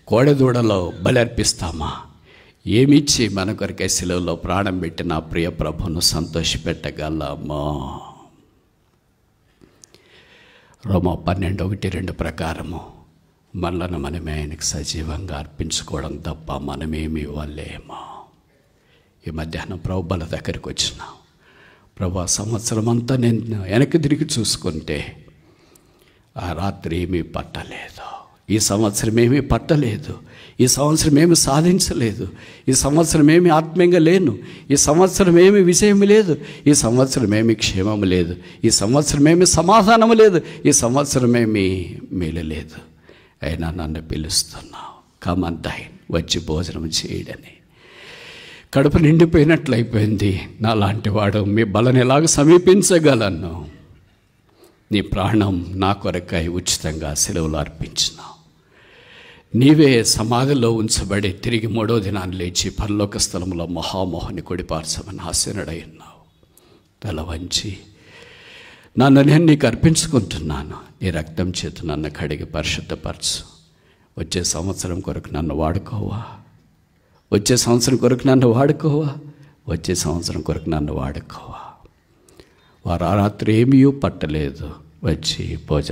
కోడెదూడలో బలి అర్పిస్తామా? ఏమిచ్చి మన కొరకే శిలువలో ప్రాణం పెట్టిన ప్రియ ప్రభును సంతోషపెట్టగలమా? రోమా 12:1-2 ప్రకారము మనలను మనమే ఆయనకు సజీవంగా అర్పించుకోవడం తప్ప మనమేమి ఇవ్వలేమా? ఈ మధ్యాహ్నం ప్రభు బల దగ్గరికి వచ్చినాం. ప్రభు సంవత్సరం అంతా నేను వెనక్కి తిరిగి చూసుకుంటే ఆ రాత్రి ఏమీ పట్టలేదు, ఈ సంవత్సరం ఏమీ పట్టలేదు, ఈ సంవత్సరం ఏమి సాధించలేదు, ఈ సంవత్సరం ఏమి ఆత్మీయంగా లేను, ఈ సంవత్సరం ఏమి విజయం లేదు, ఈ సంవత్సరం ఏమి క్షేమం లేదు, ఈ సంవత్సరం ఏమి సమాధానం లేదు, ఈ సంవత్సరం ఏమి మేలు లేదు. అయినా నన్ను పిలుస్తున్నావు, కమన్ డైన్, వచ్చి భోజనం చేయడని. కడుపు నిండిపోయినట్లయిపోయింది. నాలాంటి వాడు మీ బలను ఎలాగ సమీపించగలను? నీ ప్రాణం నా కొరకై ఉచితంగా సెలవులు అర్పించినావు. నీవే సమాధిలో ఉంచబడి తిరిగి 3వ దినాన్ని లేచి పరలోక స్థలంలో మహామోహని కొడిపార్చమని ఆశీనుడై ఉన్నావు. తల వంచి నన్ను నేను నీకు అర్పించుకుంటున్నాను. నీ రక్తం చేత నన్ను కడిగి పరిశుద్ధపరచు. వచ్చే సంవత్సరం కొరకు నన్ను వాడుకోవా? వచ్చే సంవత్సరం కొరకు నన్ను వాడుకోవా? వచ్చే సంవత్సరం కొరకు నన్ను వాడుకోవా? వారు ఆ రాత్రి ఏమీ పట్టలేదు. వచ్చి భోజనం